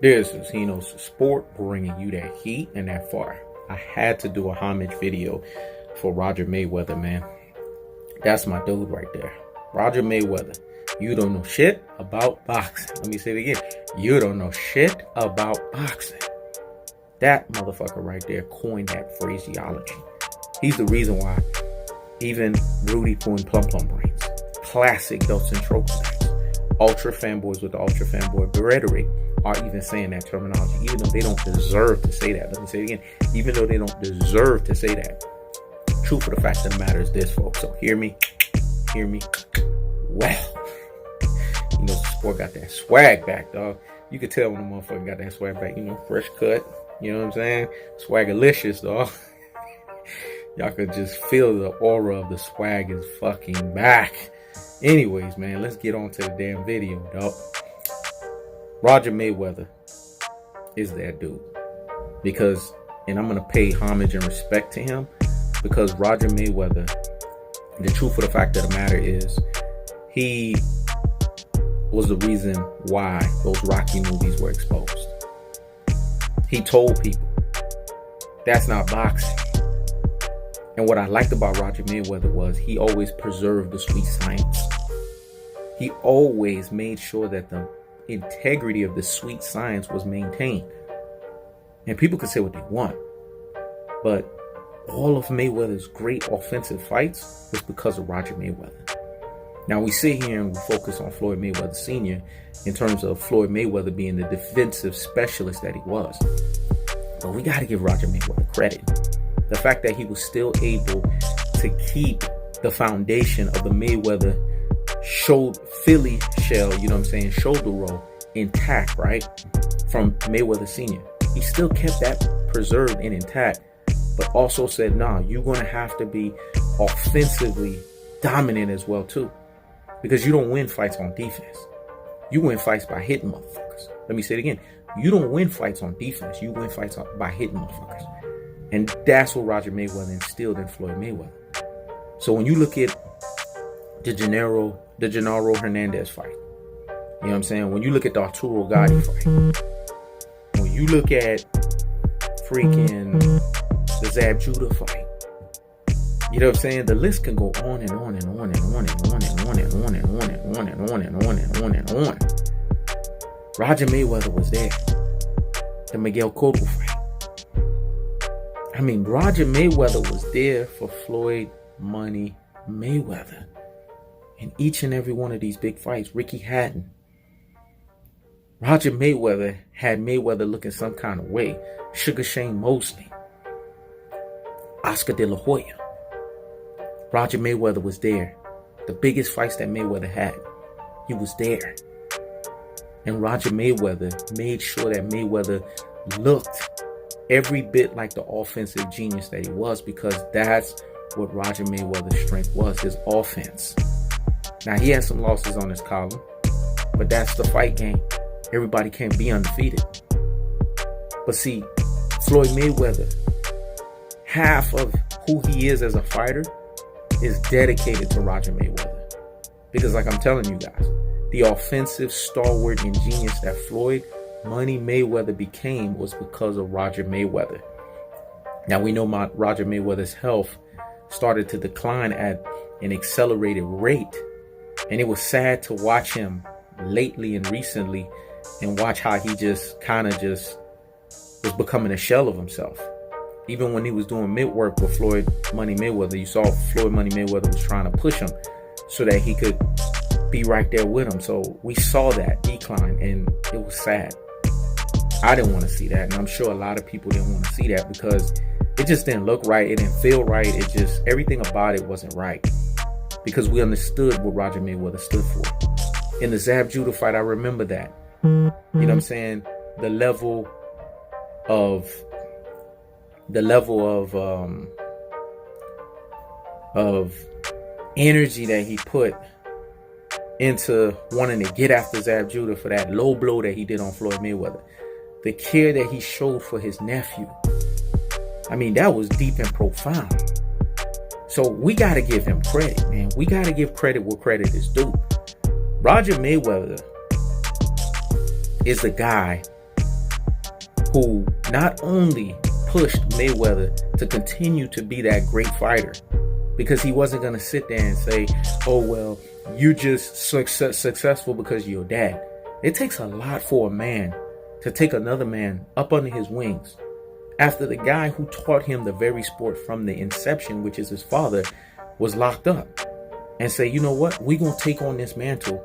This is Hino's Sport, bringing you that heat and that fire. I had to do a homage video for Roger Mayweather, man. That's my dude right there. Roger Mayweather. You don't know shit about boxing. Let me say it again. You don't know shit about boxing. That motherfucker right there coined that phraseology. He's the reason why even Rudy Poo and Plum Plum Brains, classic belts and tropes, ultra fanboys with the ultra fanboy rhetoric are even saying that terminology, even though they don't deserve to say that. Let me say it again. Even though they don't deserve to say that. Truth of the fact of the matter is this, folks. So hear me. Well, you know, Sport got that swag back, dog. You could tell when the motherfucker got that swag back. You know, fresh cut. You know what I'm saying? Swagalicious, dog. Y'all could just feel the aura of the swag is fucking back. Anyways, man, let's get on to the damn video, dog. Roger Mayweather is that dude. Because, and I'm going to pay homage and respect to him, because Roger Mayweather, the truth of the fact of the matter is, he was the reason why those Rocky movies were exposed. He told people, that's not boxing. And what I liked about Roger Mayweather was he always preserved the sweet science. He always made sure that the integrity of the sweet science was maintained. And people could say what they want, but all of Mayweather's great offensive fights was because of Roger Mayweather. Now we sit here and we focus on Floyd Mayweather Sr. in terms of Floyd Mayweather being the defensive specialist that he was. But we got to give Roger Mayweather credit. The fact that he was still able to keep the foundation of the Mayweather Philly shell, you know what I'm saying, shoulder roll intact, right? From Mayweather Sr. He still kept that preserved and intact, but also said, nah, you're going to have to be offensively dominant as well, too. Because you don't win fights on defense. You win fights by hitting motherfuckers. Let me say it again. You don't win fights on defense. You win fights by hitting motherfuckers. And that's what Roger Mayweather instilled in Floyd Mayweather. So when you look at the Gennaro Hernandez fight, you know what I'm saying? When you look at the Arturo Gatti fight, when you look at freaking the Zab Judah fight, you know what I'm saying? The list can go on and on and on and on and on and on and on and on and on and on and on and on and on. Roger Mayweather was there. The Miguel Cotto fight. I mean, Roger Mayweather was there for Floyd Money Mayweather. In each and every one of these big fights, Ricky Hatton. Roger Mayweather had Mayweather looking some kind of way. Sugar Shane Mosley. Oscar De La Hoya. Roger Mayweather was there. The biggest fights that Mayweather had, he was there. And Roger Mayweather made sure that Mayweather looked every bit like the offensive genius that he was, because that's what Roger Mayweather's strength was, his offense. Now, he had some losses on his column, but that's the fight game. Everybody can't be undefeated. But see, Floyd Mayweather, half of who he is as a fighter is dedicated to Roger Mayweather. Because like I'm telling you guys, the offensive stalwart and genius that Floyd Money Mayweather became was because of Roger Mayweather. Now we know Roger Mayweather's health started to decline at an accelerated rate. And it was sad to watch him lately and recently and watch how he just kind of just was becoming a shell of himself. Even when he was doing mid work with Floyd Money Mayweather, you saw Floyd Money Mayweather was trying to push him so that he could be right there with him. So we saw that decline and it was sad. I didn't want to see that. And I'm sure a lot of people didn't want to see that because it just didn't look right. It didn't feel right. It just, everything about it wasn't right. Because we understood what Roger Mayweather stood for. In the Zab Judah fight, I remember that. You know what I'm saying? The level of energy that he put into wanting to get after Zab Judah for that low blow that he did on Floyd Mayweather. The care that he showed for his nephew. I mean, that was deep and profound. So we got to give him credit, man. We got to give credit where credit is due. Roger Mayweather is the guy who not only pushed Mayweather to continue to be that great fighter, because he wasn't going to sit there and say, oh, well, you're just successful because of your dad. It takes a lot for a man to take another man up under his wings after the guy who taught him the very sport from the inception, which is his father, was locked up, and say, you know what, we're going to take on this mantle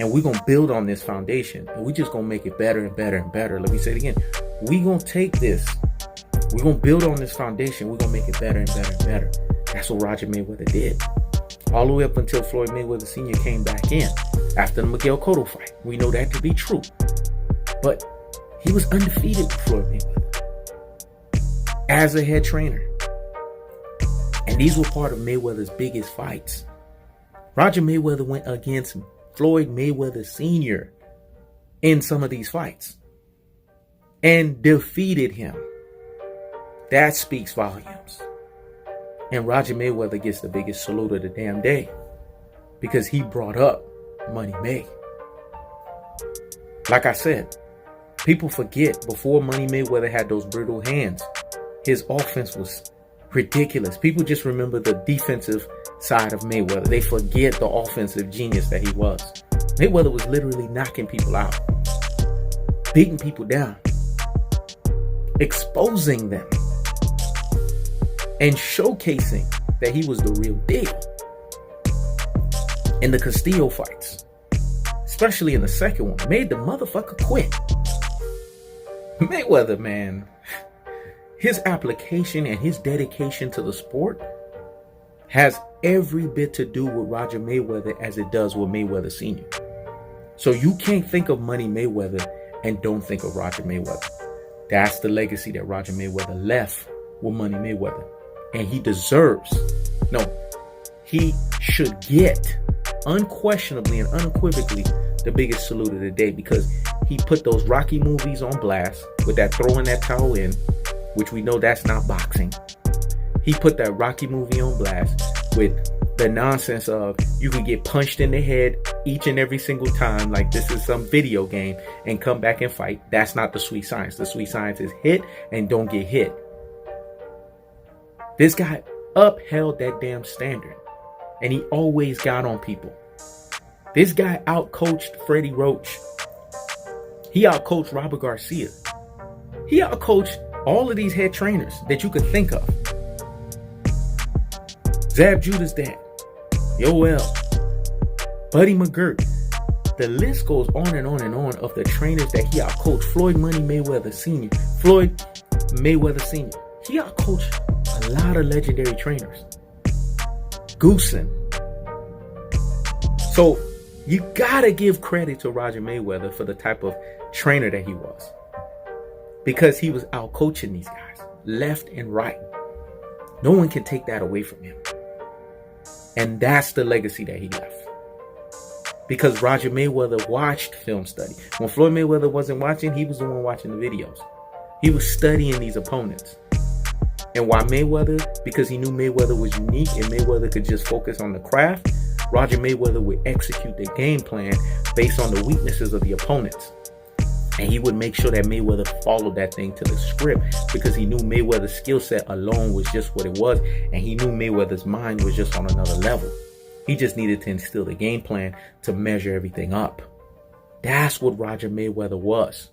and we're going to build on this foundation, and we're just going to make it better and better and better. Let me say it again. We're going to take this, we're going to build on this foundation, we're going to make it better and better and better. That's what Roger Mayweather did. All the way up until Floyd Mayweather Sr. came back in after the Miguel Cotto fight. We know that to be true. But he was undefeated with Floyd Mayweather as a head trainer. And these were part of Mayweather's biggest fights. Roger Mayweather went against Floyd Mayweather Sr. in some of these fights and defeated him. That speaks volumes. And Roger Mayweather gets the biggest salute of the damn day because he brought up Money May. Like I said, people forget before Money Mayweather had those brittle hands, his offense was ridiculous. People just remember the defensive side of Mayweather. They forget the offensive genius that he was. Mayweather was literally knocking people out, beating people down, exposing them, and showcasing that he was the real deal. In the Castillo fights, especially in the second one, made the motherfucker quit. Mayweather, man, his application and his dedication to the sport has every bit to do with Roger Mayweather as it does with Mayweather Sr. So you can't think of Money Mayweather and don't think of Roger Mayweather. That's the legacy that Roger Mayweather left with Money Mayweather. And he should get unquestionably and unequivocally the biggest salute of the day, because he put those Rocky movies on blast with that throwing that towel in, which we know that's not boxing. He put that Rocky movie on blast with the nonsense of you can get punched in the head each and every single time like this is some video game and come back and fight. That's not the sweet science. The sweet science is hit and don't get hit. This guy upheld that damn standard, and he always got on people. This guy outcoached Freddie Roach. He outcoached Robert Garcia. He outcoached all of these head trainers that you could think of. Zab Judah's dad, Yoel, Buddy McGirt. The list goes on and on and on of the trainers that he outcoached. Floyd Money Mayweather Sr. Floyd Mayweather Sr. He outcoached a lot of legendary trainers. Goosen. So you gotta give credit to Roger Mayweather for the type of trainer that he was, because he was out coaching these guys left and right. No one can take that away from him. And that's the legacy that he left. Because Roger Mayweather watched film study. When Floyd Mayweather wasn't watching, he was the one watching the videos. He was studying these opponents. And why Mayweather? Because he knew Mayweather was unique and Mayweather could just focus on the craft. Roger Mayweather would execute the game plan based on the weaknesses of the opponents. And he would make sure that Mayweather followed that thing to the script, because he knew Mayweather's skill set alone was just what it was. And he knew Mayweather's mind was just on another level. He just needed to instill the game plan to measure everything up. That's what Roger Mayweather was.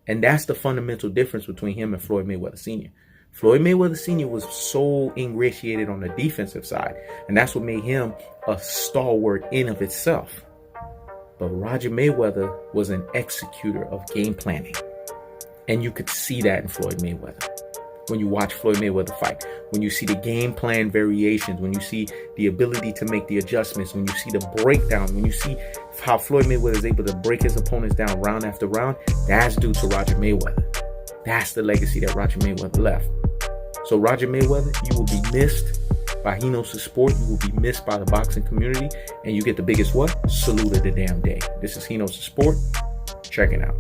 And that's the fundamental difference between him and Floyd Mayweather Sr. Floyd Mayweather Sr. was so ingratiated on the defensive side, and that's what made him a stalwart in of itself. But Roger Mayweather was an executor of game planning, and you could see that in Floyd Mayweather. When you watch Floyd Mayweather fight, when you see the game plan variations, when you see the ability to make the adjustments, when you see the breakdown, when you see how Floyd Mayweather is able to break his opponents down round after round, that's due to Roger Mayweather. That's the legacy that Roger Mayweather left. So Roger Mayweather, you will be missed by He Knows the Sport. You will be missed by the boxing community. And you get the biggest what? Salute of the damn day. This is He Knows the Sport. Check it out.